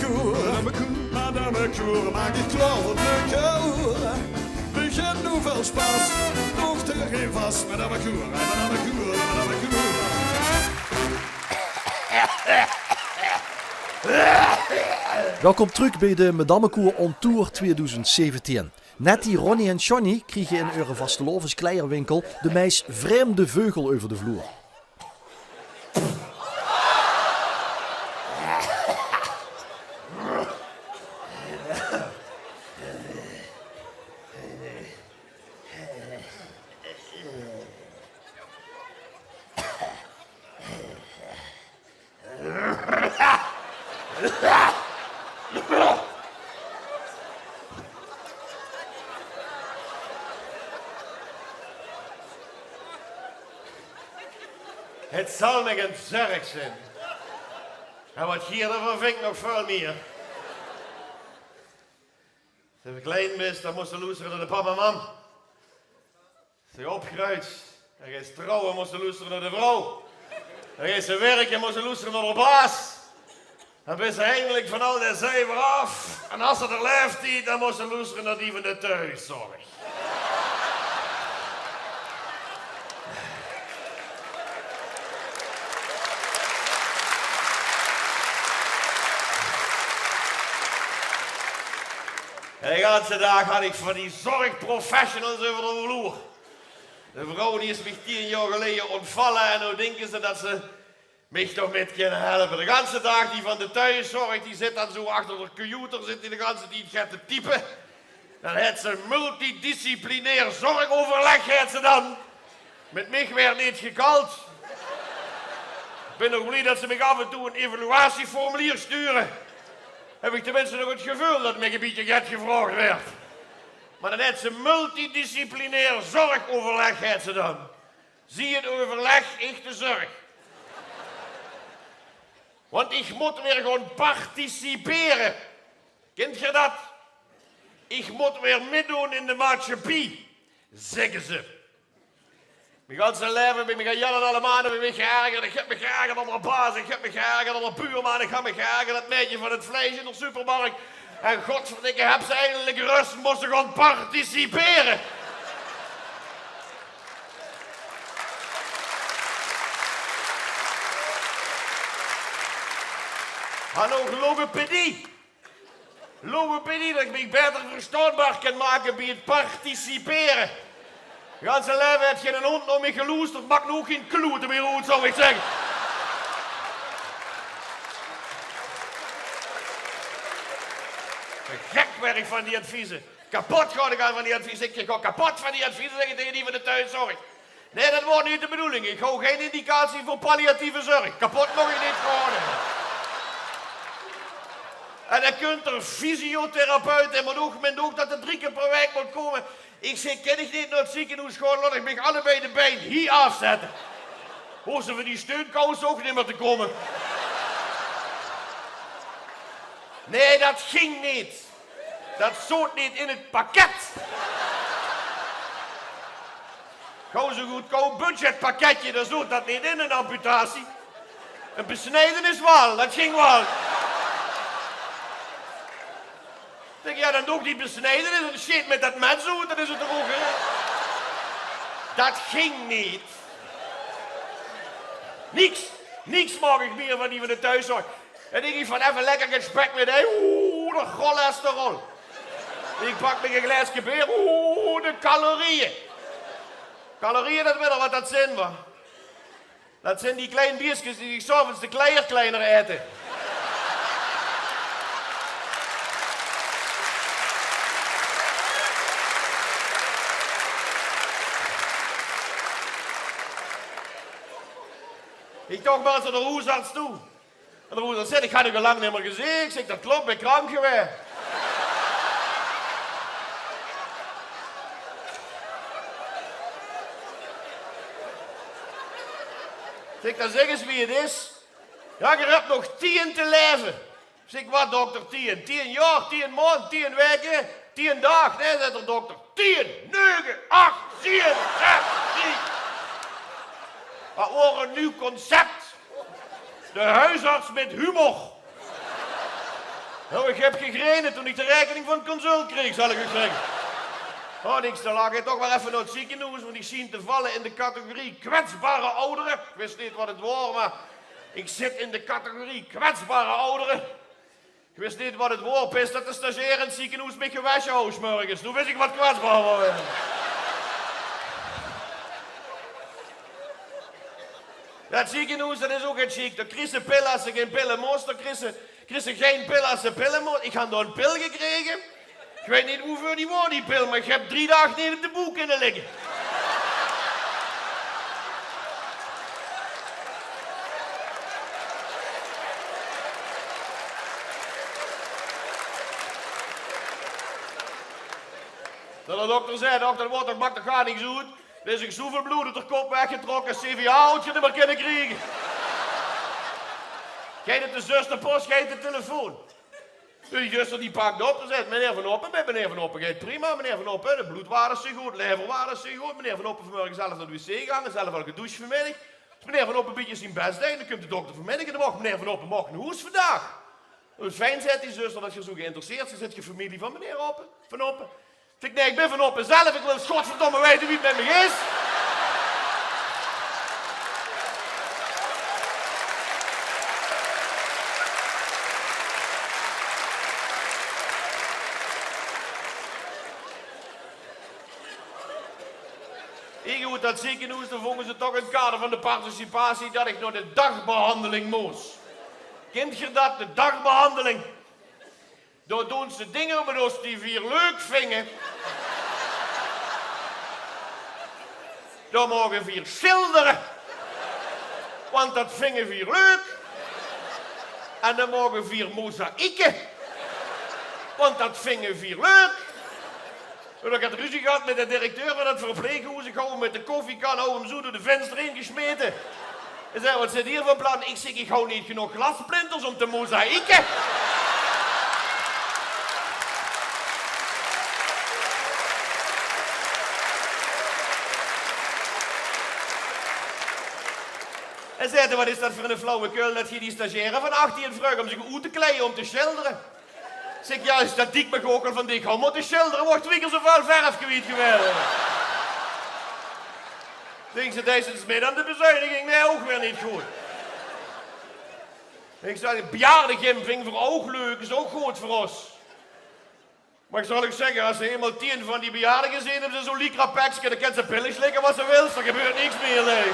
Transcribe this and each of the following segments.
Madame Koer, maak het klaar voor de kou. Begin nu veel spas, nog te geen vast. Madame Koer, Madame Koer, Madame Koer. Welkom terug bij de Madame Koer on Tour 2017. Nettie, Ronnie en Johnny kregen in hun vastelovens kleierwinkel de meest vreemde vogel over de vloer. Het zal me een zorg zijn. En wat hier ervan vind ik nog veel meer. Als je klein bent, dan moest je luisteren naar de papa en mam. Als je opgroeit en je is trouwen, moest je luisteren naar de vrouw. En je is werken, moest je luisteren naar de baas. Dan ben je eindelijk van al die zuiver af. En als het er leeft, dan moest je luisteren naar die van de thuiszorg. De hele dag had ik van die zorgprofessionals over de vloer. De vrouw die is mij 10 jaar geleden ontvallen en nu denken ze dat ze mij toch met kunnen helpen. De hele dag die van de thuiszorg, die zit dan zo achter de computer, zit die de hele tijd gaat te typen. Dan heeft ze multidisciplinair zorgoverleg, heeft ze dan. Met mij werd niet gekald. Ik ben nog blij dat ze mij af en toe een evaluatieformulier sturen. Heb ik tenminste nog het gevoel dat mij een beetje get gevraagd werd. Maar dan heeft ze multidisciplinair zorgoverleg, heeft ze dan. Zie het overleg, ik de zorg. Want ik moet weer gewoon participeren. Kent je dat? Ik moet weer meedoen in de maatschappij, zeggen ze. Mijn ganse leven ben ik aan Jan en allemaal ben ik geërgerd. Ik heb me geërgerd aan de baas, ik heb me geërgerd aan de buurman, ik heb me geërgerd aan het meisje van het vlees in de supermarkt. En godverdikke, heb ze eindelijk rust, moest ze gewoon participeren. En ook logopedie. Logopedie, dat ik me beter verstaanbaar kan maken bij het participeren. De ganse leven heeft geen hond om me geloesterd, mag nu ook geen kloeten meer uit, zou ik zeggen. Gek werk van die adviezen. Kapot ga ik aan van die adviezen. Ik ga kapot van die adviezen, zeggen tegen die van de thuiszorg. Nee, dat wordt niet de bedoeling. Ik hou geen indicatie voor palliatieve zorg. Kapot mag je niet geworden. En dan kunt er fysiotherapeut en men ook dat er 3 keer per week moet komen. Ik zeg, ken ik niet naar het ziekenhuis gewoon, laat ik me allebei de been hier afzetten. Hoe ze voor die steunkous ook niet meer te komen. Nee, dat ging niet. Dat zat niet in het pakket. Gewoon zo'n goedkoop budgetpakketje, daar zat dat niet in, een amputatie. Een besnijdenis wel, dat ging wel. Denk ja, dan doe ik die besnijdenis en shit met dat mens zo, dat is het toch ook, hè? Dat ging niet. Niks mag ik meer van die van de thuiszorg. En denk ik van even lekker gesprek met hem. Oeh, de cholesterol. Ik pak me een glaasje bier. Oeh, de calorieën. Calorieën, dat weet je wat dat zijn, man. Dat zijn die kleine biertjes die ik 's avonds de kleier kleiner eten. Ik toch maar naar de huisarts toe. En de huisarts zei, ik had u al lang niet meer gezien. Ik zeg, dat klopt, ik ben krank geweest. Zeg, dan zeg eens wie het is. Ja, je hebt nog 10 te leven. Zeg, wat dokter, 10? 10 jaar, 10 maanden, 10 weken, 10 dagen. Nee, zegt de dokter. 10, 9, 8, 7, 6, 10. Dat wordt een nieuw concept. De huisarts met humor. Nou, ik heb gegrenen toen ik de rekening van het consult kreeg, zal ik u zeggen. Oh, niks, dan lag ik toch maar even naar het ziekenhuis, want ik zie te vallen in de categorie kwetsbare ouderen. Ik wist niet wat het was, maar ik zit in de categorie kwetsbare ouderen. Ik wist niet wat het woord is dat de stagiair in het ziekenhuis met gewasje houdt 's morgens. Toen wist ik wat kwetsbaar was. Dat ziekenhuis, dat is ook het ziek. Dan krijg ze pillen als ze geen pillen moest. Dan krijg ze geen pillen als ze pillen moest. Ik heb door een pil gekregen. Ik weet niet hoeveel die was, die pil, maar ik heb 3 dagen niet op de boek kunnen liggen. De dokter zei, dokter, dat maakt toch gar niks uit. Dus ik zoveel bloed uit de kop weggetrokken, CVA-houtje niet meer kunnen krijgen. Geet het de zusterpost, geet de telefoon. Dus die zuster die pakt op en zegt, meneer Van Oppen, met meneer Van Oppen gaat prima. Meneer Van Oppen, de bloedwaardes zijn goed, leverwaardes zijn goed. Meneer Van Oppen vanmorgen zelf naar de wc gegaan, zelf al gedoucht vanmiddag. Dus meneer Van Oppen een beetje zijn best deed, dan komt de dokter vanmiddag en dan mag meneer Van Oppen morgen een hoes vandaag. Dus fijn, zegt die zuster, dat je zo geïnteresseerd bent. Zit je familie van meneer Oppen, Van Oppen? Ik nee, ik ben Van Oppen zelf, ik wil godverdomme weten wie het met me is. Ik uit dat ziekenhuis, dan vonden ze toch in het kader van de participatie dat ik naar de dagbehandeling moest. Kent je dat, de dagbehandeling? Daar doen ze dingen met ons die we leuk vinden. Daar mogen we schilderen. Want dat vinden we leuk. En dan mogen we mozaïeken. Want dat vinden we leuk. Toen ik had ruzie gehad met de directeur van het verpleeghuis. Ik hou hem met de koffiekan, hou hem zo door de venster heen gesmeten. Hij zei, wat zit hier van plan? Ik zeg, ik hou niet genoeg glasplinters om te mozaïeken. En zei, wat is dat voor een flauwekul dat je die stagiaire van 18 vraagt om zich uit te kleien om te schilderen? Zeg, juist dat dik me ook al van dik, om te schilderen wordt 2 keer zoveel verf kwijt geweest. Denk ze, deze is meer aan de bezuiniging? Nee, ook weer niet goed. Ik zei, bejaardengym vind voor oogleuk is ook goed voor ons. Maar ik zal ook zeggen, als ze eenmaal 10 van die bejaarden gezien hebben, ze zo'n lycra-pakje, dan kan ze pillen slikken wat ze wil, er gebeurt niks meer, nee.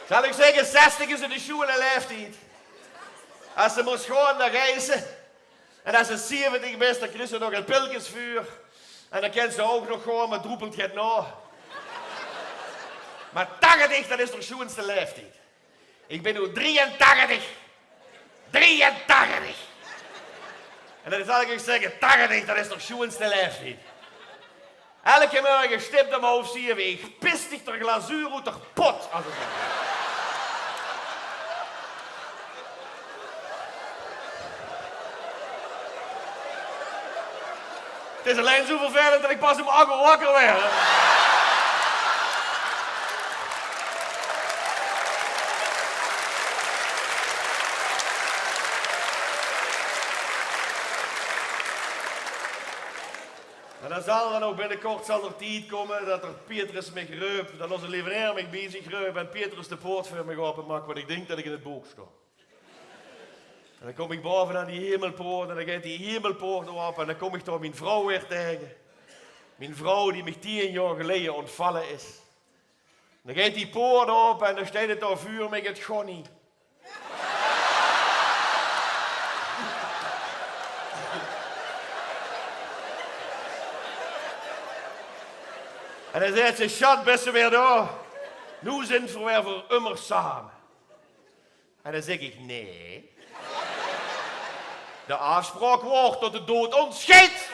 Zal ik zeggen, 60 is in de schoenen leeftijd. Als ze moest gaan, dan reizen. En als ze 70 is, dan krijgt ze nog een pilkensvuur. En dan kan ze ook nog gewoon, maar droepelt het na. Maar 80, dat is toch schoenste leeftijd. Ik ben nu 83. 83. En dan zal ik ook zeggen, 80, dat is toch schoenste leeftijd. Elke morgen stipt om hoofd zie je, ik pistig er glazuur uit de pot, als het ware. Het is alleen zo vervelend dat ik pas om 8 uur wakker werd. En dan zal er ook binnenkort er tijd komen dat er Petrus me greup, dat onze lieveneer me bezig greup en Petrus de poort voor me openmaakt, want ik denk dat ik in het boek sta. En dan kom ik boven aan die hemelpoort en dan gaat die hemelpoort op en dan kom ik daar mijn vrouw weer tegen. Mijn vrouw die me 10 jaar geleden ontvallen is. Dan gaat die poort op en dan staat het daar vuur met het Gonnie. En dan zegt ze, schat, best weer daar. Nu zijn we weer voor immer samen. En dan zeg ik, nee. De afspraak wordt tot de dood ons scheidt.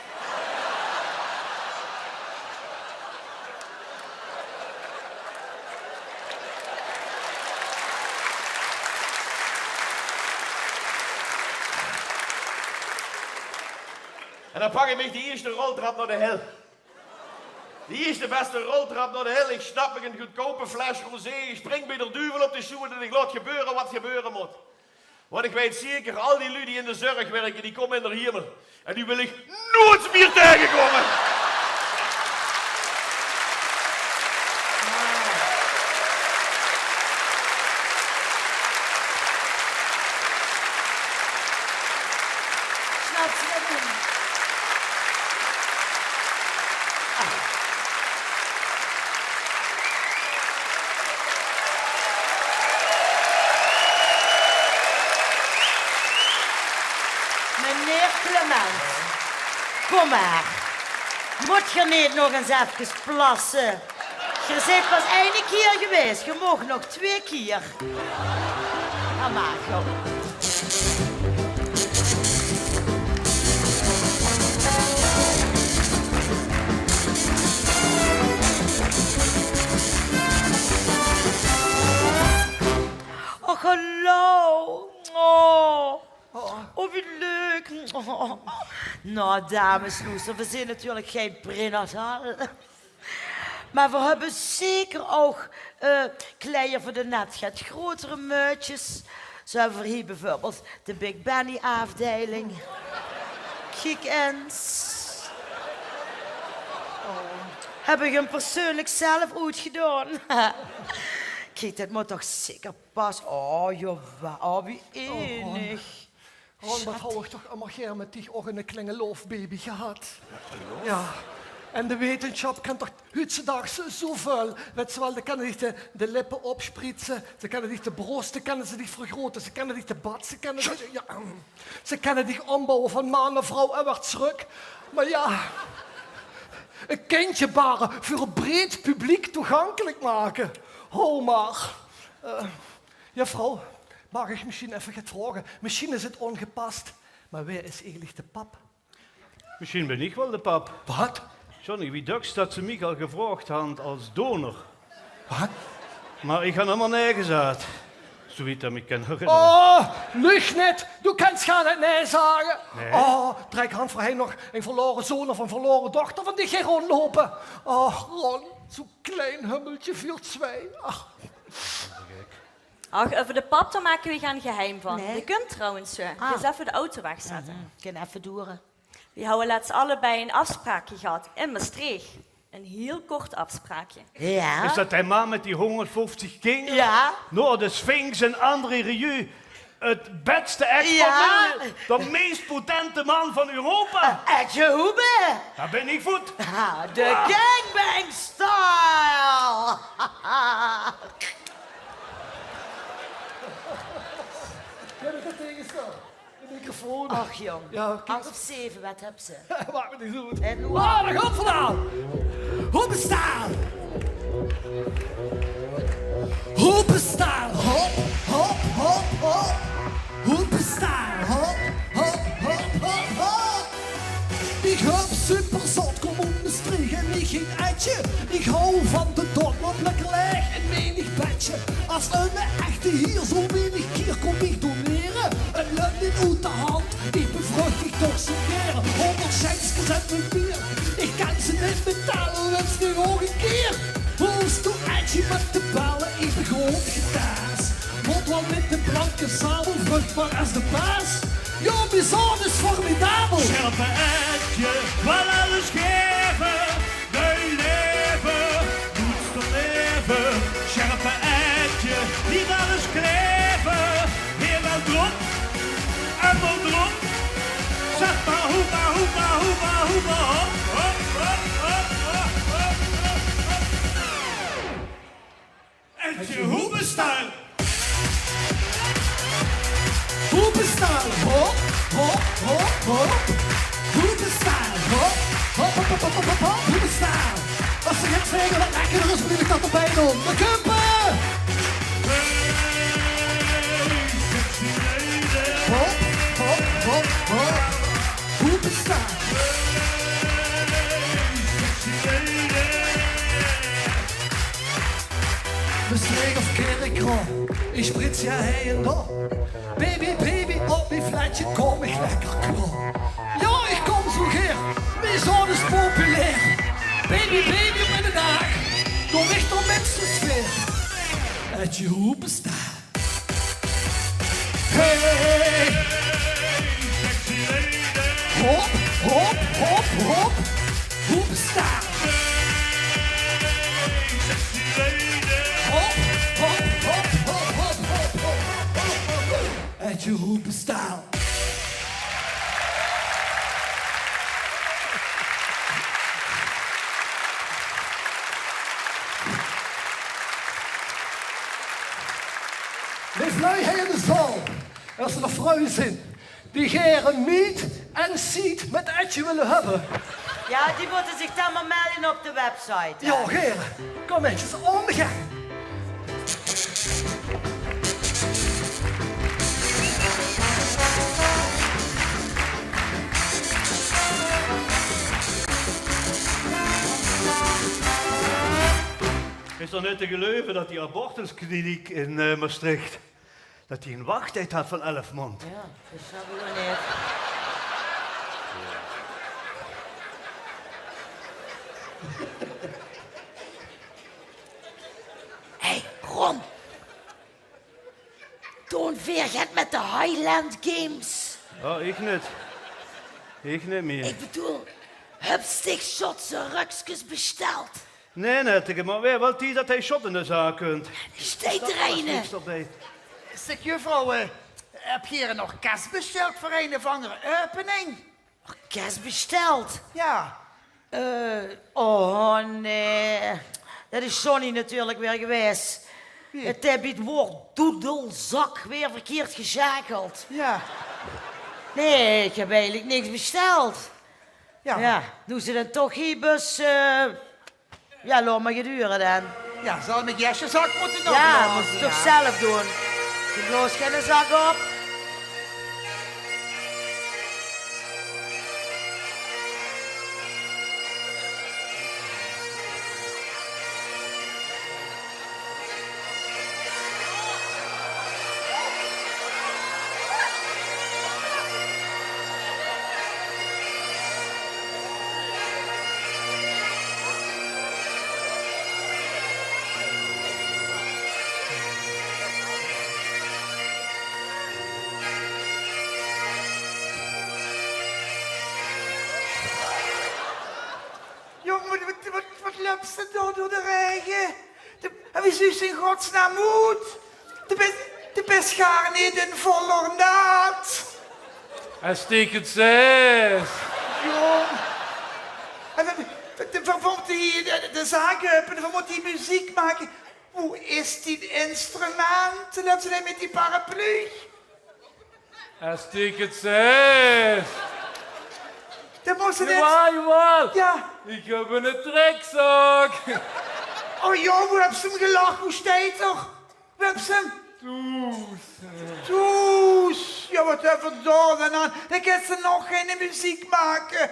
En dan pak ik me de eerste roltrap naar de hel. Die is de beste roltrap naar de hel. Ik snap ik een goedkope fles rosé. Ik spring bij de duivel op de schoen en ik laat gebeuren wat gebeuren moet. Want ik weet zeker, al die lui die in de zorg werken, die komen in de hemel. En die wil ik nooit meer tegenkomen. Snap je dat niet? Meneer Clement, kom maar. Moet je niet nog eens even plassen? Je bent pas 1 keer geweest, je mag nog 2 keer. Dan maak je. Oh, hallo. Oh, wat leuk. Oh. Nou, dames, Loester, we zijn natuurlijk geen prenatal. Maar we hebben zeker ook klei voor de net. Gaat grotere muitjes. Zo hebben we hier bijvoorbeeld de Big Benny afdeling. Kick-ins. Heb ik hem persoonlijk zelf uitgedaan. Kijk, dat moet toch zeker pas. Oh, jawel. Oh, wie enig. Ron, wat hou ik toch allemaal geen met die ook een kleine loofbaby gehad. Ja. En de wetenschap kan toch heutzutage zoveel. Weet je wel, ze kunnen zich de lippen opspritsen, ze kunnen zich de borsten kunnen ze zich vergroten, ze kunnen zich de bad, ze kunnen zich ombouwen van man naar vrouw en weer terug. Maar ja, een kindje baren voor een breed publiek toegankelijk maken. Ho maar. Juffrouw, mag ik misschien even gaan vragen? Misschien is het ongepast, maar wie is eigenlijk de pap? Misschien ben ik wel de pap. Wat? Johnny, wie dacht dat ze mij al gevraagd hadden als donor? Wat? Maar ik ga helemaal nergens uit. Zoiets dat ik kan herinneren. Oh, lucht niet. Du kannst gar niet nee zeggen. Nee? Oh, trek hand voor hij nog een verloren zoon of een verloren dochter van die geen rondlopen. Oh, Ron, zo'n klein hummeltje viel 2. Ach. Ach, over de pap, daar maken we geen geheim van. Nee. Je kunt trouwens dus even de auto wegzetten. Ik kan even doeren. We hebben laatst allebei een afspraakje gehad in Maastricht. Een heel kort afspraakje. Ja? Is dat die man met die 150 kinderen? Ja. Nou, de Sphinx en André Rieu. Het beste ex Ja. van de meest potente man van Europa. Etje Hoebe. Daar ben ik voet. De gangbang style. Heb ik het tegenstaan? De microfoon. Ach jong, Ja, 8 of 7, wat heb ze? maakt me niet goed. En hoe? Ah, daar gaat vandaan. Hoe bestaan? Hoe bestaan? Hop, hop, hop, hop. Hoe bestaan? Hop, hop, hop, hop, hop. Ik heb super zot, kom om de streek en ik geen eitje. Ik hou van de dorp, wat lekker leg en menig bedje. Als een echte hier zo wenig keer kom ik doneren. Een lucht niet uit de hand, ik bevrucht ik toch zo keren. 100 centjes en mijn bier, ik kan ze niet betalen, wens nu nog een keer. Hoe is het eitje met de ballen, ik ben gewoon getaas. Mond wel met de blanke sabel, vruchtbaar als de baas. Jouw bizar is formidabel. Scherpe eitje, wel alles geven. Mijn leven moet te leven. Scherpe eitje, niet alles kleven. Heel wel drop, en wel drop. Zeg maar hoeba, hoeba, hoeba, hoeba. Hop, hop, hop, hop, hop, hop, hop. Eitje, hoe bestaan? Hoe bestaan? Hop, hop, hop, hop. Hoe bestaan? Hop, hop, hop, hop, hop, hop, hop. Hoe bestaan? Als ze gaan zeggen wat lekkerder is, moet ik dat erbij doen. De kumpen! Hop, hop, hop, hop. Hoe bestaan? Bestreek of kerkro, ik sprits ja heen en door. Baby, baby, op die flatje kom ik lekker knol. Ja, ik kom zo geer, mijn zoon is populair. Baby, baby op de dag. Kom echt om mensen weer. Uit je hoepen staan. Hey. Hop, hop, hop, hop. Hoepen staan. Hop, hop, hop, hop, hop, hop, hop, hop. Uit je hoepen staan. Wees lui hier in de zaal. Als er nog vrouwen zijn die geren meet en seat met Etje willen hebben. Ja, die moeten zich dan maar melden op de website. hè. Ja, heren, kom eens aan de gang. Is er niet te geloven dat die abortuskliniek in Maastricht, dat die een wachttijd had van 11 maanden? Ja, dat snap ik nog niet. Hé, Ron. Toon Veerget met de Highland Games. Oh, ik niet. Ik niet meer. Ik bedoel, hupstick-shotse rukskes besteld. Nee, net, maar weer wel die dat hij shot in de zaak kunt. Steekt er een. Zeg juffrouw, heb je hier nog kaas besteld voor een of andere opening? Kerst besteld. Ja. Oh nee. Dat is Sonny natuurlijk weer geweest. Het heb het woord doedelzak weer verkeerd geschakeld. Ja. Nee, ik heb eigenlijk niks besteld. Ja. Ja, doen ze dan toch hier bus... Ja, laat maar geduren dan. Ja, zal mijn jasjeszak moeten nog Ja, laten, moet je ja. toch zelf doen. Je bloos geen zak op. Jongen, wat loopt ze door de regen? En wie is in godsnaam moet? De beschaar niet in vol ornaat. Hij steekt het 6. Jong. En we moeten hier de zaak openen, we moeten hier muziek maken. Hoe is dit instrument? Loopt ze dan met die paraplu? Hij steekt het 6. Dan moesten net... Jawel. Ja. Ik heb een trekzak. Oh joh, hoe heb ze hem gelachen? Hoe steekt toch? Hoe heb ze hem? Toes. Ja, wat hebben we daar dan aan? Dan kan ze nog geen muziek maken.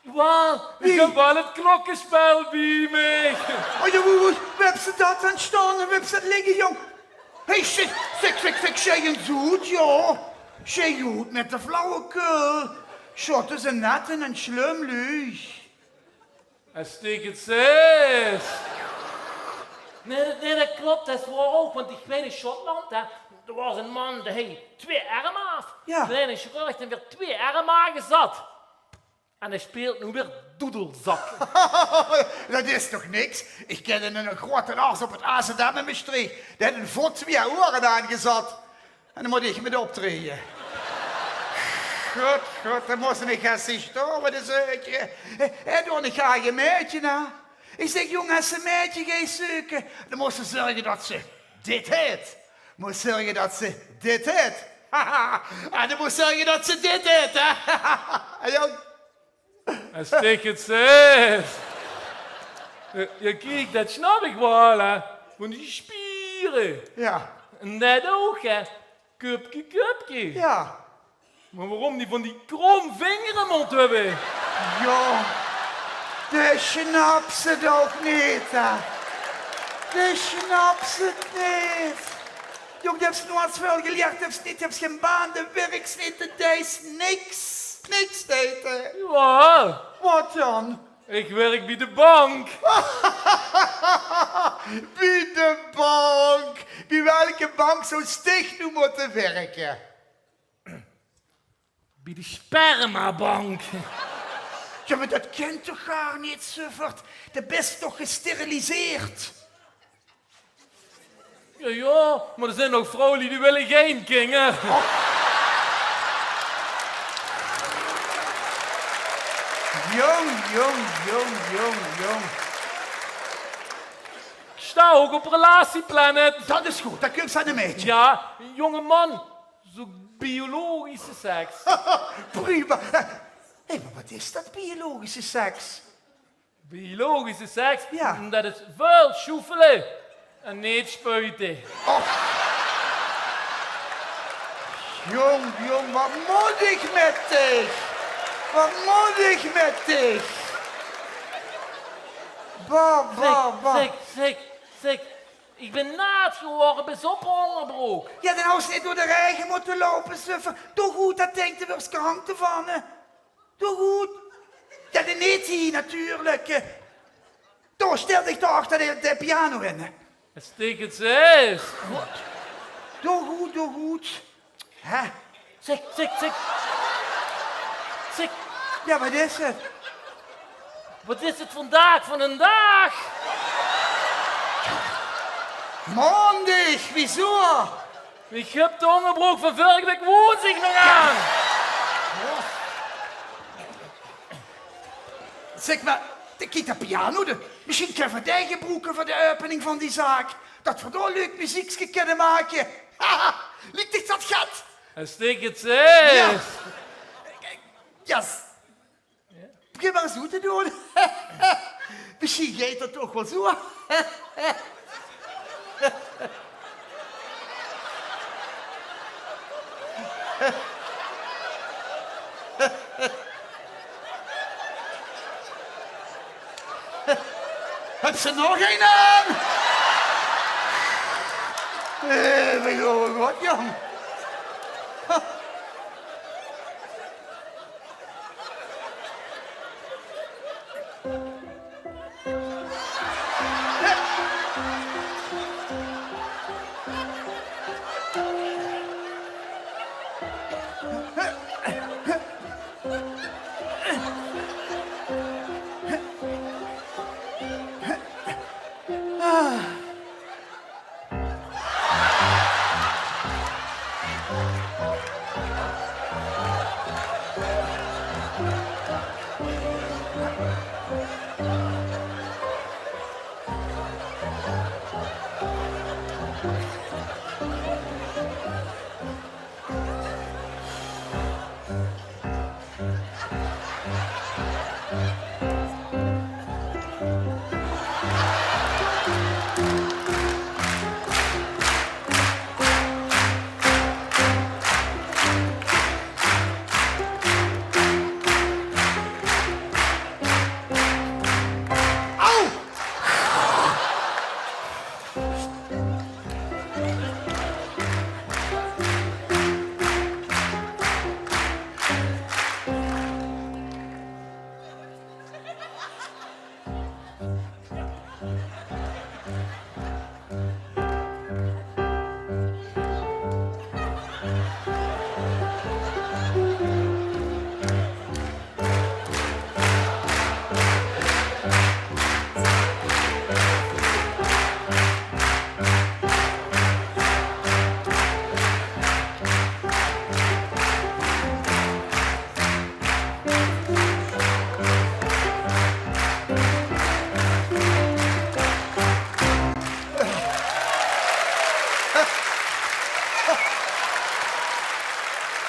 Jawel. Ik heb wel het klokkenspel bij me. Oh joh, hoe hebben ze dat aan staan? Hoe hebben ze dat liggen, jong? Hé, zeg, jij een zoet, joh. Jij goed met de flauwekul. Shot is een net en een slumluch. Hij steekt het 6. Nee, dat klopt. Dat is waar ook. Want ik weet in Schotland, hè, er was een man die had 2 armen af. Ja. Die heeft in Schotland weer 2 armen aangezet. En hij speelt nu weer doedelzak. Dat is toch niks? Ik ken een grote ars op het Amsterdam in Maastricht. Die had een voor 2 oren aangezet. En dan moet ik met optreden. God, dan moest ik gaan zitten, wat is het? En dan ga je een meidje na. Ik zeg, jongen, als ze een meidje gaat zoeken, dan moest ze zorgen dat ze dit heeft. Moest zorgen dat ze dit heeft. En dan moest zorgen dat ze dit heeft, hè. En jong. Hij steekt het 6. Ja, kijk, dat snap ik wel, hè. Van die spieren. Ja, En dat ook, hè. Kupje. ja. Maar waarom die van die krom vingeren moet hebben? Jong, de snapt ze toch niet, hè? De snapt ze niet. Jong, die hebben ze nog veel geleerd, die hebben ze geen baan, de werk niet, de is niks. Niks, deed, hè? Ja. Wat dan? Ik werk bij de bank. Bij de bank. Bij welke bank zou Stig nu moeten werken? Bij de spermabank. Ja, maar dat kent toch gar niet, suffert? De best toch gesteriliseerd? Ja, maar er zijn nog vrouwen die willen geen kinderen. Jong. Ik sta ook op Relatieplanet. Dat is goed, dat kun je aan een meisje. Ja, een jonge man. Zoekt biologische seks. Prima. Hé, maar wat is dat biologische seks? Biologische seks? Ja. Dat is veel sjoefelen en niet spuiten. Jong, wat moet ik met dich? Wat moet ik met dich? Zeg. Ik ben naad geworden bij zo'n onderbroek. Ja, dan had ze niet door de regen moeten lopen, suffer. Doe goed, dat denkt er weer krank te van. Hè. Doe goed. Ja, de niet hier natuurlijk. Toch, stel dich toch achter de piano in. Hè. Steek het zes. Doe goed. Hè? Zeg. Ja, wat is het? Wat is het vandaag van een dag? Maandag, wieso? Ik heb de onderbroek van vorige week woensdag nog aan. Zeg maar, kijk dat piano. Misschien kan je die gebruiken voor de opening van die zaak. Dat we daar leuk muziekje kunnen maken. Haha, ligt dit dat gat? En steek het zes. Ja. Ja. Begin maar zo te doen. Misschien gaat dat toch wel zo. Heb ze nog een aan? We gaan wat, jong.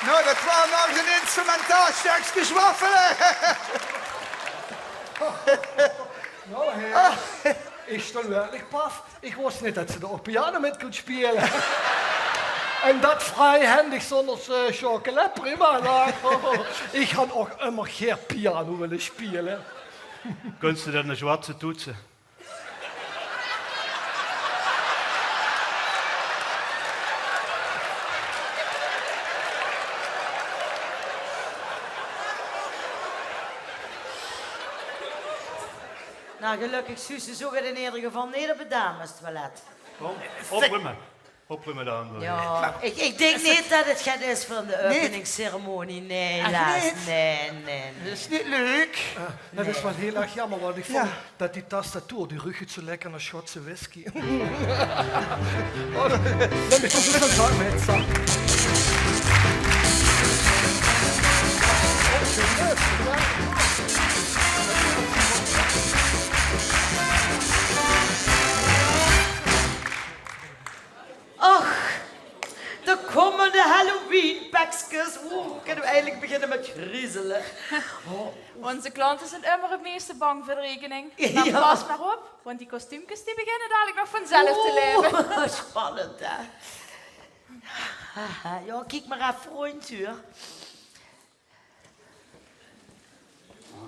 Nou, dat was nog een instrumentaal stukje zwaffelen. Nou, heer, ik stond werkelijk paf. Ik wist niet dat ze er ook piano met kon spelen. En dat vrijhandig zonder chocolat, prima. Nou, ik had ook immer geen piano willen spelen. Kunst je dan een zwarte toetsen? Nou, gelukkig Suze zocht het in ieder geval niet op het damestoilet. Kom, opruimen dan. Ja, ik denk niet dat het gaat is van de openingsceremonie. Nee, helaas. Nee. Dat is niet leuk. Dat is wel heel erg jammer, want ik vond dat die tastatuur, die ruikt zo lekker naar Schotse whisky. Neem ik toch even een met, zo. Och, de komende Halloween-pakjes. Kunnen we eigenlijk beginnen met griezelen? Onze klanten zijn immer het meeste bang voor de rekening. Ja. Maar pas maar op, want die kostuumjes die beginnen dadelijk nog vanzelf te leven. Spannend, hè? Ja, kijk maar even rondje.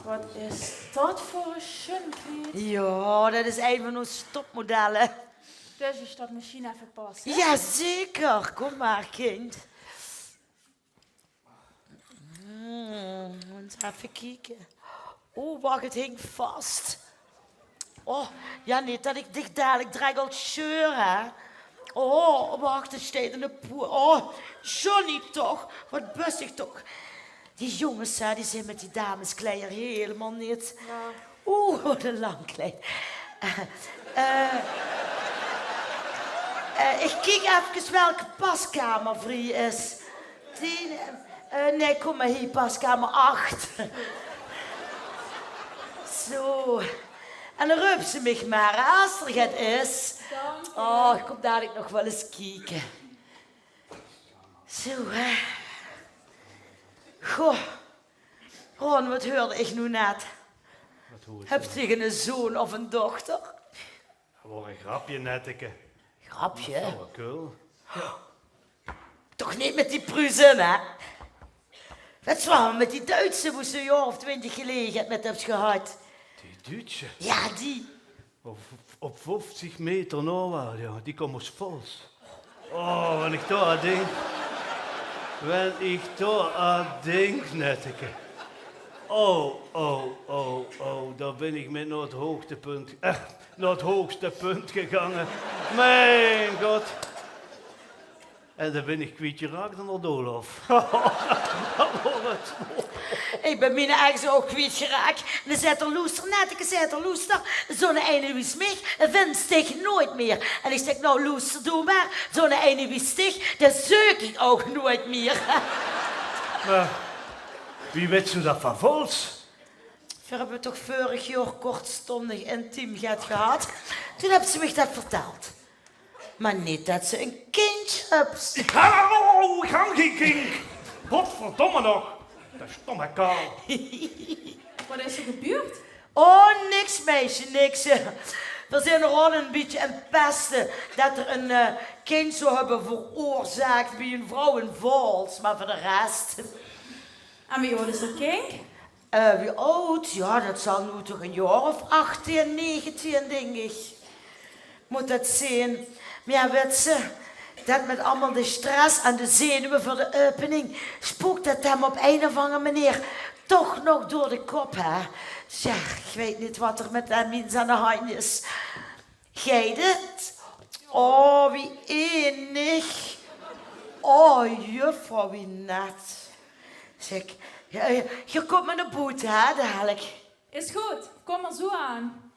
Wat is dat voor een schönkleed? Ja, dat is een van onze topmodellen. Dus is dat misschien even passen? Jazeker, kom maar, kind. Eens even kijken. Oh, wacht, het hing vast. Oh, ja, niet dat ik dich dadelijk dreigel scheuren. Oh, wacht, er staat in de poer. Oh, Johnny toch, wat bustig toch. Die jongens, hè, die zijn met die dameskleier helemaal niet. Ja. Oeh, wat een lang kleed. Ik kijk even welke paskamer vrij is. 10, nee, kom maar hier, paskamer 8. Zo. En dan roept ze mij maar, hè, als er het is. Oh, ik kom dadelijk nog wel eens kijken. Zo, hè. Goh. Ron, wat hoorde ik nu net? Heb je een zoon of een dochter? Gewoon een grapje, netteke. Grapje? Oh, cool. Toch niet met die Pruisen, hè? Dat is wel met die Duitse, hoe ze een jaar of 20 geleden met hebt gehad. Die Duitse. Ja, die. Op 50 meter noordwaarts, ja. Die komt ons vols. Oh, wanneer ik daar aan denk. Wanneer ik daar aan denk, netteke. Oh, daar ben ik met naar het hoogtepunt, naar het hoogste punt gegaan. Mijn god. En dan ben ik kwijtgeraakt aan de doolhof. Ik ben mijn eigen ook kwijtgeraakt. En dan zet er loester, net zet er loester. Zo'n ene wie smig, vindt zich nooit meer. En ik zeg, nou loester, doe maar. Zo'n ene wie stig, dat zoek ik ook nooit meer. Maar wie weet zo dat van vols? We hebben toch vorig jaar kortstondig intiem gehad. Toen hebben ze me dat verteld. Maar niet dat ze een kindje heeft. Ik ga geen kind. Godverdomme nog. Dat stomme kaal. Wat is er gebeurd? Oh, niks meisje, niks. We zijn er al een beetje aan pesten dat er een kind zou hebben veroorzaakt bij een vrouw in Vals. Maar voor de rest... En wie oud is dat kind? Wie oud? Ja, dat zal nu toch een jaar of 18, 19, denk ik. Moet dat zijn. Maar ja, weet ze, dat met allemaal de stress en de zenuwen voor de opening, spookt dat hem op een of andere manier toch nog door de kop, hè. Ja, ik weet niet wat er met hem iets aan de hand is. Gij dit? Oh, wie enig. Oh, juffrouw, wie net. Zeg, je komt met een boete, hè, dadelijk. Is goed, kom maar zo aan.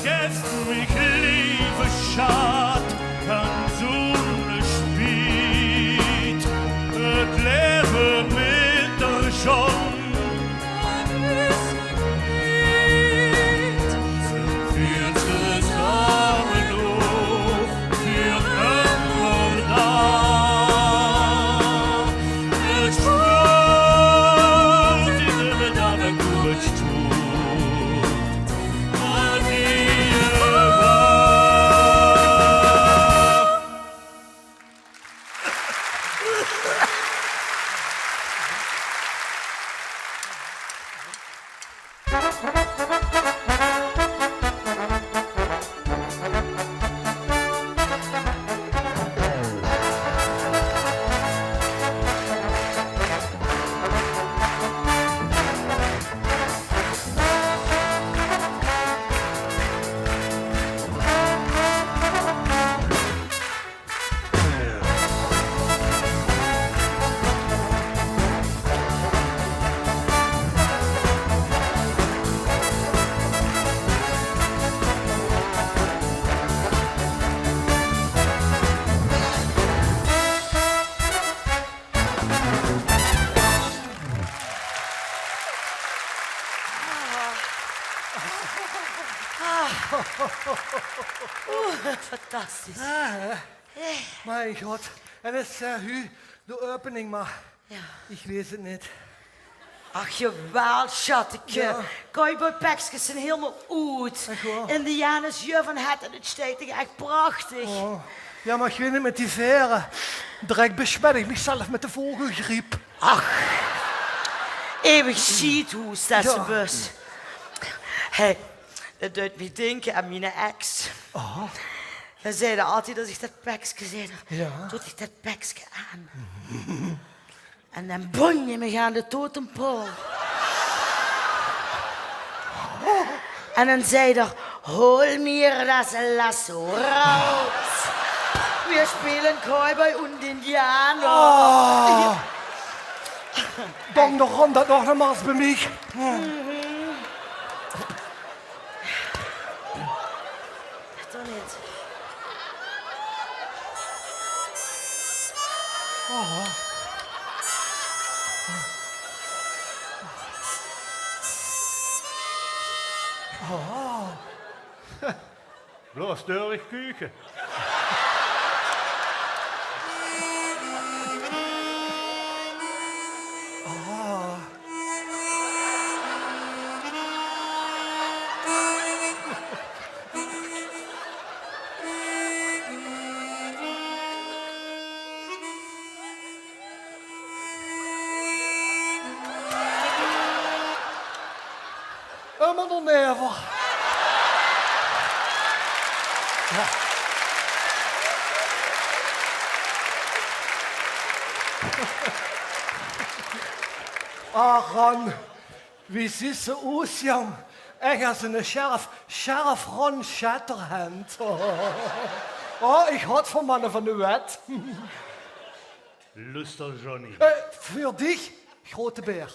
vergesst mich, liebe Schat, kann Sonne spielt, het Leben mit der schon. Sind wir zusammen noch für immer da? Es spürt in der Dame gut tut, an ihr war. Fantastisch. Mein Gott. En het is de opening, maar ik weet het niet. Ach, jawel, schatje. Ja. Cowboypekjes zijn helemaal oud. Echt waar? Indianers juf van het en het steekt echt prachtig. Oh. Ja, maar ik weet niet met die veren. Direct besmet ik mezelf met de vogelgriep. Eeuwig sheethoes, dat is Ja. bus. Hey, dat doet me denken aan mijn ex. Oh. Hij zei altijd als ik dat pekje zei, Ja. doet ik dat pekje aan. En dan bong je me aan de totempool. En dan zei hij, hol mir das lasso raus. Wir spielen Cowboy und Indianer. Oh. Dan nog rond dat nog nogmaals bij mij. Toch niet. Bloß durch Küche. Helemaal nog never. Ron, wie ziet ze aus, jong? Echt als een Sheriff Ron Shatterhand. Oh, ik had van mannen van de wet. Luster Johnny. Voor dich, grote beer.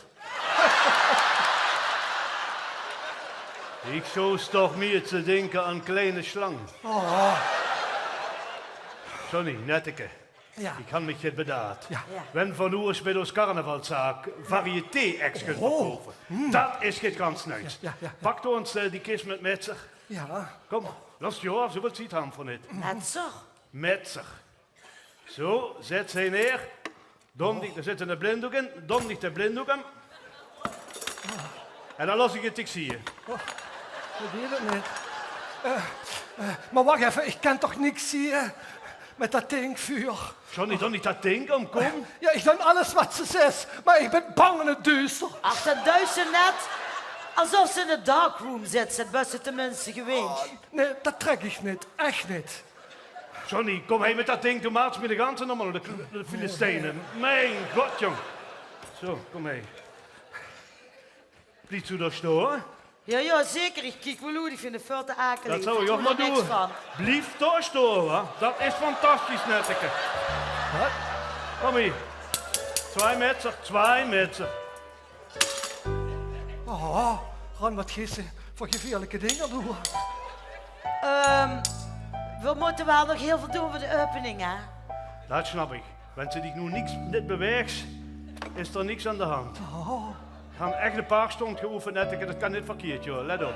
Ich schoß doch mir zu denken an kleine Schlangen. Oh, Johnny, Netteke, ja. ich kann mich jetzt bedacht. Ja. Wenn von uns mit uns Karnevalszaak Varieté-Acts kunt verkopen. Dat is het ganz nice. Ja, ja. Pakt ons die kist met Metzer. Ja. Kom, lass je af, zo wat ziet hem van het. Metzer? Metzer. Zo, zet ze neer. Dan ligt, er zit een blinddoek in. Dan ligt de blinddoek in. En dan las ik het, ik zie je. Ik weet het niet. Maar wacht even, ik kan toch niks zien met dat denkvuur? Johnny, dan niet dat ding om, kom. Ja, ik doe alles wat ze zegt, maar ik ben bang in het duister. Ach, dat duister net. Alsof ze in de darkroom zit, dat was het tenminste geweest. Nee, dat trek ik niet. Echt niet. Johnny, kom heen met dat ding. Toen maakt me de ganzen allemaal de Filistijnen. Mijn god, jong. Zo, kom heen. Blieft u daar storen? Ja, zeker. Ik kijk wel hoe, ik vind het veel te akelig. Dat zou je ook maar niks doen. van. Blieft daar storen. Dat is fantastisch, Netteke. Wat? Kom hier. 2 meter, 2 meter. Oh, Ron, wat geeft ze voor gevaarlijke dingen doen? We moeten wel nog heel veel doen voor de opening, hè? Dat snap ik. Wanneer ze zich nu niet beweegt, is er niks aan de hand. We gaan echt een paar stonden geoefend, net, dat kan niet verkeerd, joh. Let op.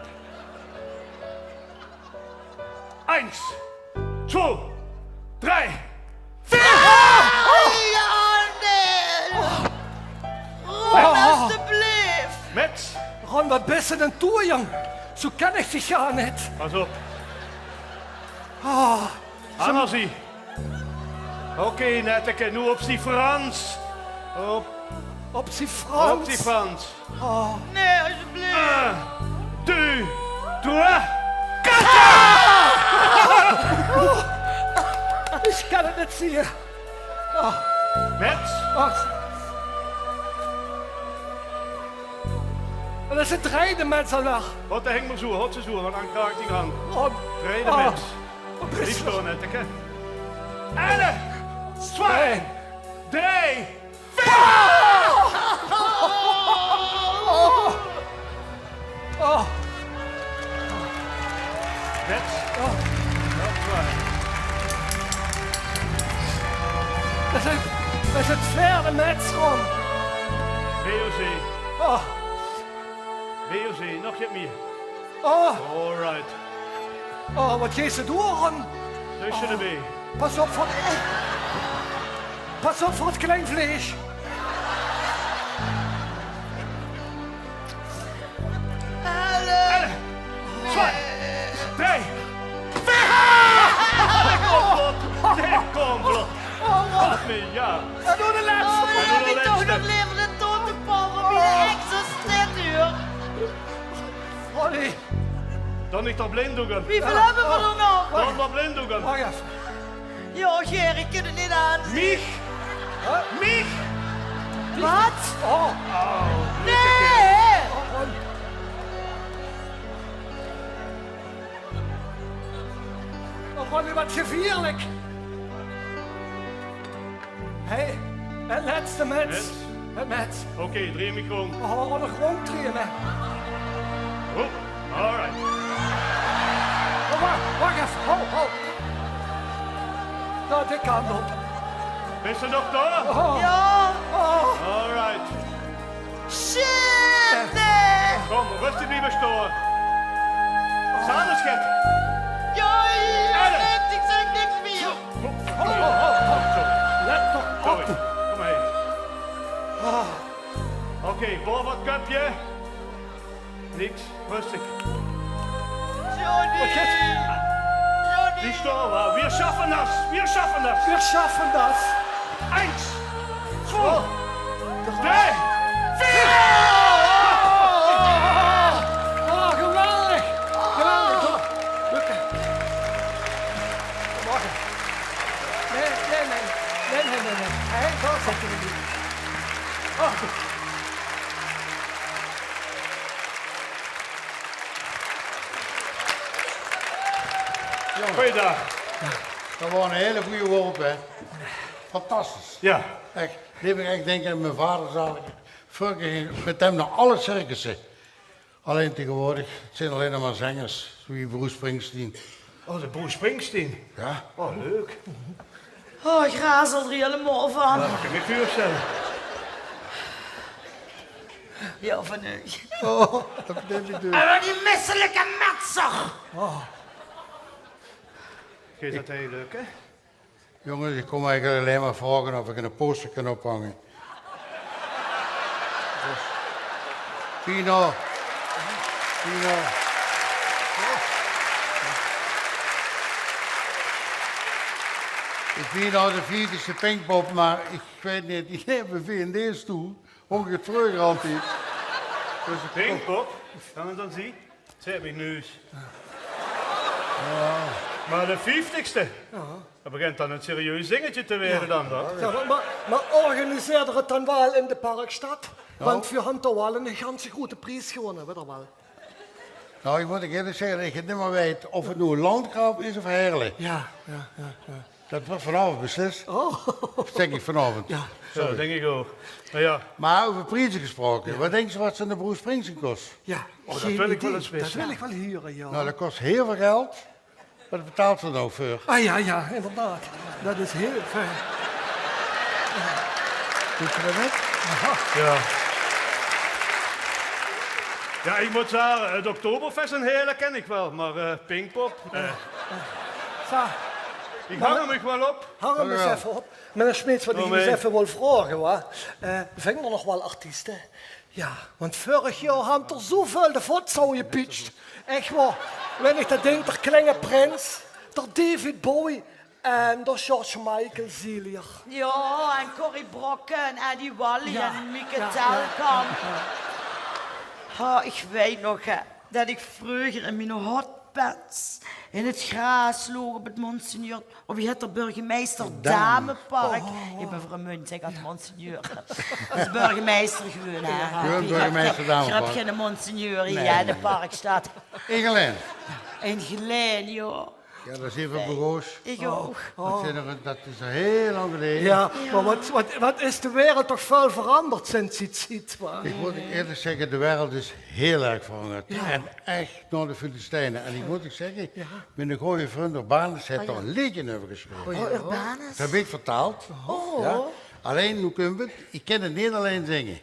1, 2, 3, 4! Ja, nee! Ron, alstublieft! Met, Ron, wat best een toer, jong. Zo ken ik zich ja niet. pas op. Ah, Annelie. Oké, Netteke, nu op die Frans. op die Op Frans. die Frans. Nee, alsjeblieft! 1, 2, 3. Ik kan het niet zien. Met, Dat is het rijden met z'n dag. wat de heng maar zo, hot ze zo, want dan krijg ik die hand. Ron. Rijden mens. Lief zo, Netteke. 1, 2, 3, 4! Oh, Met, dat is waar. dat is het verre met Ron. BOC, Oh, BOC, nog niet meer. oh, Alright. oh, wat geeft ze door, Ron? Tussen de B. Pas op voor het klein vlees. Help! 2, 3, 4! Kom, vlot. Wat me, ja. En door de laatste. Oh, En heb hoe ik de toch laatste? nog levende totenpal van wie de extra steduur? Ronnie, Dan niet op blinddoeken. Wie veel hebben we er nog? Dan op blinddoeken. wacht even. Ja, Ger, ik kan het niet aan. Mich! Mich! Wat? Oh, Nee! Ron. Oh, Ronnie, wat gevierlijk. Hé, het laatste mens. Mens. Het mens. Oké, 3 microon. Oh, wat een grondtrainen. Oh, alright. Oh, wacht even. Ho. Nou, dit kan op. Bist er nog daar? Oh, Ja! oh. Alright. Shit! Nee! Kom, rustig blijven staan. Samen, schat. Ja, ja, net, ik zeg niks meer. Let toch Sorry. op. Kom heen. Oké, boven het cupje. Niks, rustig. Johnny! Wat geeft- Johnny! Die staan wel. Wir schaffen das. Wir schaffen das. Wir schaffen das. 1, 2, 3, 4! Oh, geweldig. Geweldig. Zo. Lukken. Wacht. Nee. Hé, zo zetten we niet. Oh. Goeiedag. Dat was een hele goede worp, hè. Fantastisch. Ja. Echt, dit heb ik echt denken aan mijn vader zalig. Vroeger ging met hem naar alle circussen. Alleen tegenwoordig, het zijn alleen nog maar zangers, zoals Bruce Springsteen. Oh, de Bruce Springsteen. Ja. Oh, leuk. Oh, ik razel er helemaal van. Dat kan ik me voorstellen. Ja, van u. Oh, dat betekent ik dus. En wat die misselijke metser. Geeft dat heel leuk, hè? Jongens, ik kom eigenlijk alleen maar vragen of ik een poster kan ophangen. Dus, Pino. Ik ben nou de 40ste Pinkpop, maar ik weet niet, ik heb een V&D-stoel. Hoe ik het vroeger altijd. Dus ik Pinkpop. Kan je dan zien? Ze heb ik nu. Maar de 50ste. Dat begint dan een serieus dingetje te worden dan. Dat. Ja, maar organiseer er het dan wel in de Parkstad? Want we hebben toch wel een ganse grote prijs gewonnen, weet je wel. Nou, ik moet eerlijk zeggen dat ik het niet meer weet of het nu een landgraf is of Heerlijk. Ja. Dat wordt vanavond beslist. Oh. Dat denk ik vanavond. Ja. Zo, dat denk ik ook. Maar ja, Maar over prijzen gesproken, wat denk je wat ze aan de Bruce Springsteen kost? Ja, dat geen wil ik wel idee. eens weten. Dat wil ik wel huren, ja. Nou, dat kost heel veel geld. Wat betaalt ze nou voor? Ah ja, inderdaad. Dat is heel fijn. Doet ze dat net? Ja. Ja, ik moet zeggen, het Oktoberfest en hele ken ik wel, maar Pinkpop, Zo, ik hang hem wel op. hang hem eens even op. Meneer Smeets, wat ik je eens even wil vragen, hoor. Vinden we nog wel artiesten? Ja, want vorig jaar hadden er zoveel de voetzooi gepitcht. Echt waar. Wenn ik dat denk, der kleine Prins, der David Bowie en der George Michael Zilier. Ja, en Corrie Brokken en Eddie Wally en Mieke Telkamp. Oh, ik weet nog dat ik vroeger in mijn hotpants in het gras loog op het Monseigneur. Of je hebt er burgemeester Damepark. Ik ben vermunt, ik had Monseigneur. Dat is burgemeester gewoon, hè. Gewoon burgemeester Damepark. Je hebt geen Monseigneur hier in de park staat. In Geleen. In Geleen, joh. Ja, dat is even begoos. Ik ook. Dat is al heel lang geleden. Ja, maar wat is de wereld toch veel veranderd sinds je het ziet? Ik moet eerlijk zeggen, de wereld is heel erg veranderd. En echt naar de Filistijnen. En ik moet ook zeggen, mijn goede vriend Urbanus heeft er een liedje over geschreven. Oh, Urbanus? Dat heb ik vertaald. Ja. Alleen, hoe kunnen we het? Ik kan het niet alleen zingen.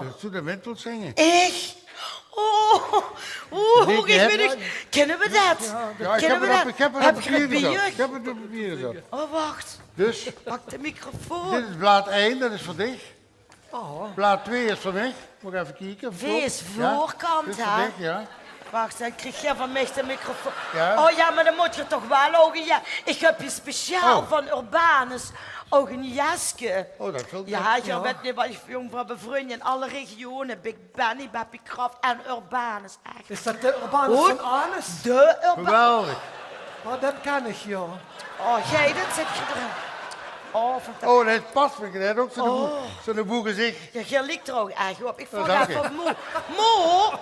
Dus doe dat met wil zingen. Echt? Hoe kennen we dat? Ja, ik heb het op papier gezet. Ik heb het op papier gezet. Oh, wacht. Dus, Pak de microfoon. dit is blad 1, dat is voor dich. Blad 2 is voor mij. Moet ik even kijken. Wees voorkant, dit is hè? voor dich, ja. Wacht, dan krijg je van mij de microfoon. Ja. Oh ja, maar dan moet je toch wel ook. Ja, ik heb je speciaal van Urbanus ook een jasje. Oh, dat wil ik. Ja, je weet niet wat ik jong van bevriend in alle regionen. Big Benny, Bappy Kraft en Urbanus. Echt. Is dat de Urbanus van Anus? De Urbanus. Geweldig. Oh, dat ken ik, ja. Oh, jij, dat zit je erin. Oh, fantastisch. Oh, dat past me. Dat ook zo'n boe gezicht. Ja, jij ligt er ook echt op. Ik vroeg dank even je. op Mo. Mo,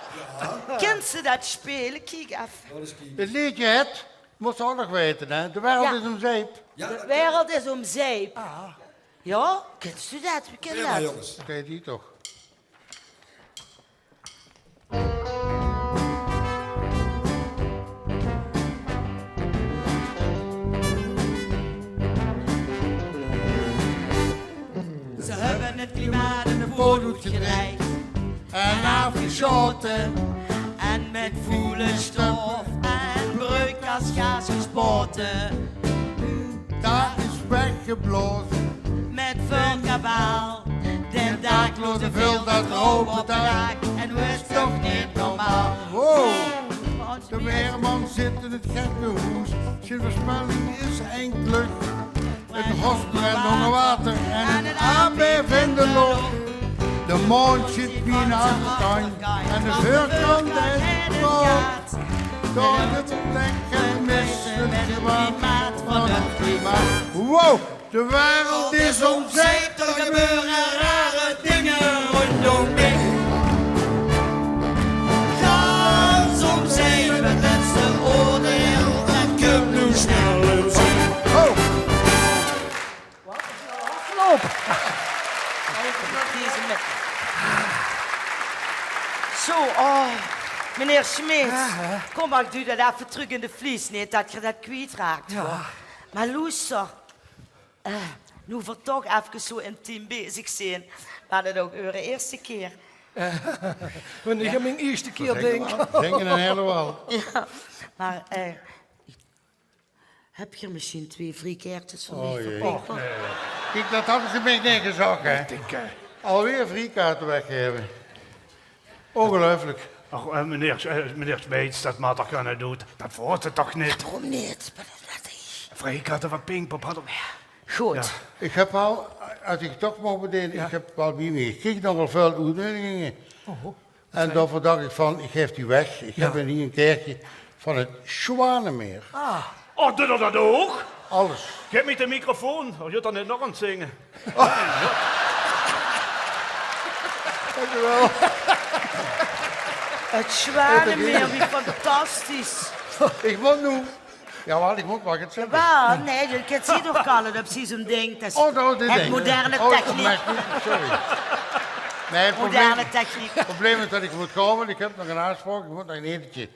kent ze dat spelen? Kijk even. Het liedje het, moet ze ook nog weten, hè. De wereld is om zeep. De wereld is om zeep. Ja, kent u dat? Wie kent dat? jongens. Dat heet die toch. Ze hebben het klimaat in de voorhoed gedreigd. En afgeschoten. En met voelenstof en broeikasgaas gespoten. Dat is weggeblazen. Met vulkabaal. Den dakloze Vul dat rood op de dak. En we is toch niet normaal. Wow. De weerman zit in het gekke hoes. Zijn voorspelling is enkele. Het hos brennt onder water en het AB in de lucht. De maan zit bijna aan de kant en de voorkant is rood. Door de plek en missen klimaat van het klimaat. Wow, de wereld is om zeep, er gebeuren rare dingen rondom mij. Gans om zeep, het laatste oordeel. En kom nu snel in zee. Deze met... Zo, meneer Schmidt. Kom maar, ik doe dat even terug in de vlies, niet dat je dat kwijtraakt. Ja. Maar luister, nu we toch even zo intiem bezig zijn, was het ook uw eerste keer. Wanneer ik mijn eerste keer denk. Denken een helemaal. Ja, maar heb je misschien 2 friekaartjes voor mij verkocht? Kijk, dat hadden ze mij niet gezegd, hè. Alweer friekaarten weggeven. Ongelooflijk. Ach, meneer Smeets, dat maar toch gaan doen. Dat wordt het toch niet? Waarom niet? Vrijkaarten van Pinkpop hadden we. Goed. Ja. Ik heb al, als ik toch mag bedenken, ik heb al bij me gekeken nogal veel uitnodigingen. En daarvoor dacht ik van, ik geef die weg. Ik heb hier een keertje van het Zwanenmeer. Oh, doe dat ook? Alles. Geef me de microfoon, als je dan niet nog aan het zingen. Dankjewel. Het Zwanenmeer, wie fantastisch. Ik moet nu. Ja, ik moet maar het zeggen. Wel, nee, je kunt zien toch kallen, dat is precies een ding. Dat is Oh, dat is het ding. moderne Oh, techniek. sorry. Nee, het moderne techniek. Het probleem is dat ik moet komen. Ik heb nog een afspraak. Ik moet nog een etentje.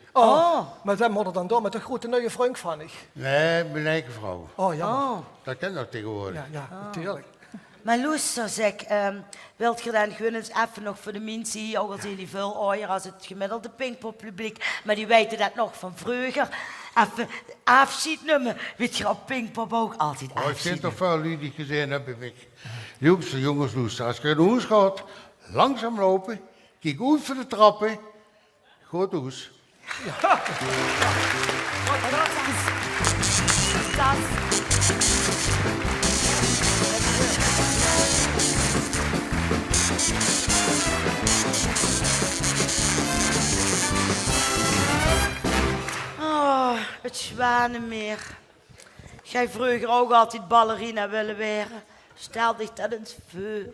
Maar wat moet er dan door met een grote nieuwe vriend van ik? Nee, mijn eigen vrouw. Oh, jammer. Dat kent nog tegenwoordig. Ja, natuurlijk. Maar luister zeg, wilt je dan gewoon eens even nog voor de mensen hier, ook al zijn die veel ouder als het gemiddelde Pinkpop-publiek, maar die weten dat nog van vroeger, even afschiet nemen. Weet je op Pinkpop ook altijd Ik vind afschiet toch veel jullie die gezien hebben. Jongens, luister. Als je in de hoes gaat, langzaam lopen, kijk uit voor de trappen. Goed hoes. Oh, het Zwanenmeer. Jij vroeger ook altijd ballerina willen worden. Stel dich dat eens voor,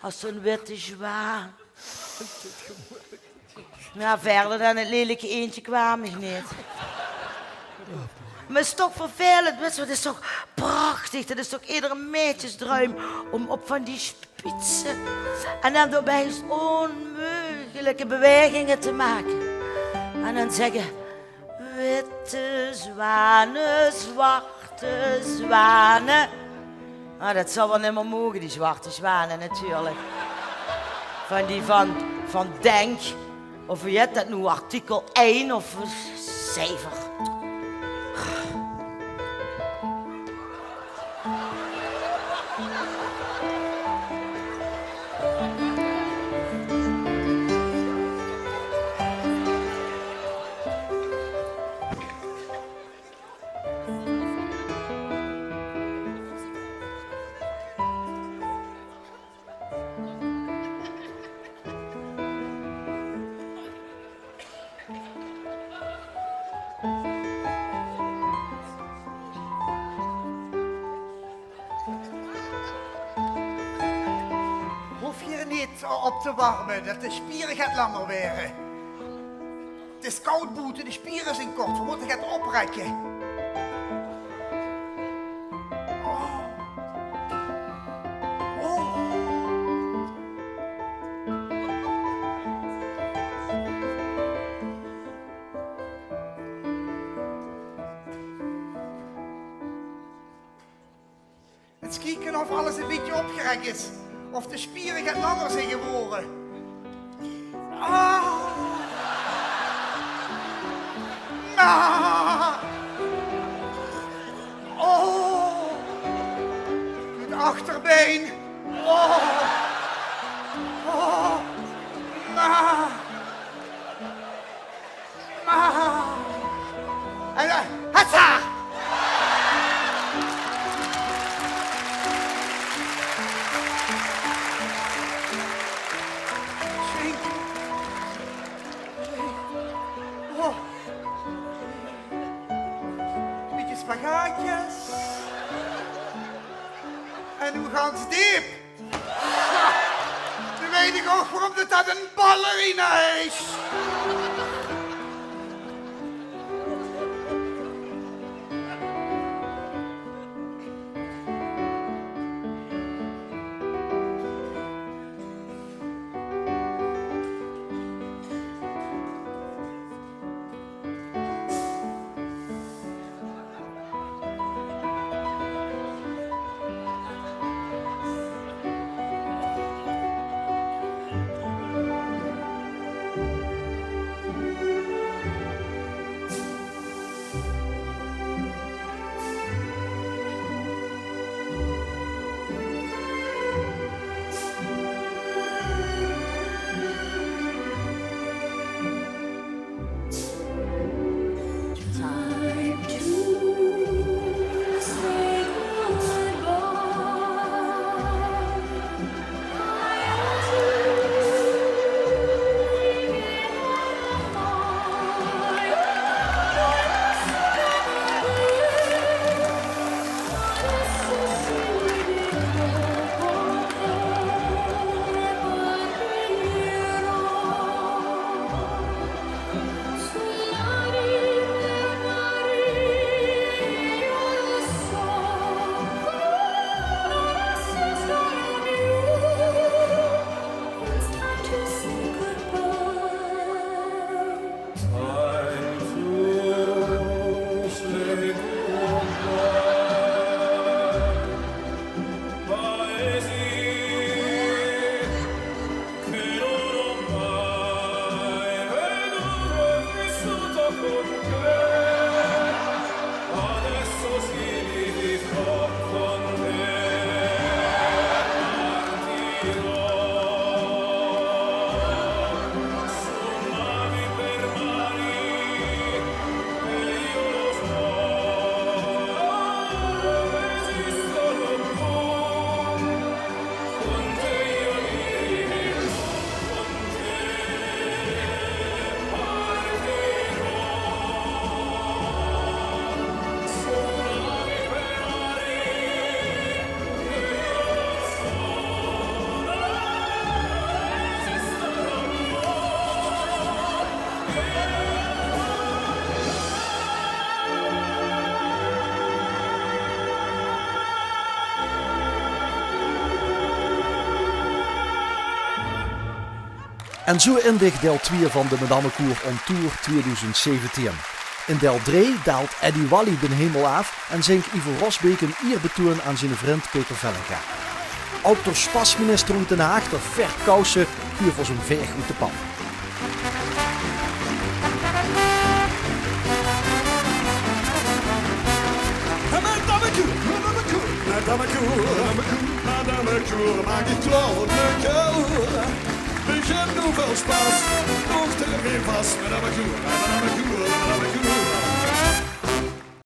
als zo'n witte zwaan. Nou, verder dan het lelijke eentje kwam ik niet. Maar het is toch vervelend, weet je, het is toch prachtig. Het is toch iedere meisjesdroom om op van die spitsen en dan daarbij onmogelijke bewegingen te maken. En dan zeggen, witte zwanen, zwarte zwanen. Nou, dat zal wel niet meer mogen, die zwarte zwanen natuurlijk. Van die van Denk, of wie heet dat nu, artikel 1 of 7. Hoef je er niet op te warmen, dat de spieren gaat langer werden. Het is koud boeten, de spieren zijn kort, we moeten het oprekken. Oh. Oh. Het kijken of alles een beetje opgerekt is. Of de spieren gaan langer zijn geworden. Ah. Ah. Oh. Het achterbeen. Oh. Oh. Ah. Ah. En hatsa. Oh. Beetje spagaatjes. En hoe gaan ze diep? Nu weet ik ook waarom dat een ballerina is. En zo eindigt deel 2 van de Madame Koer on Tour 2017. In deel 3 daalt Eddie Wally de hemel af en zingt Ivo Rosbeek een eerbetoon aan zijn vriend Peter Vellenga. Ook door spasminister uit Den Haag de verkousen puur voor zijn veeg uit de pan. Madame Koer, maak het klaar voor de koer. Begin nu veel spas, nog te geen vast. Madame Koer, Madame Koer, Madame Koer.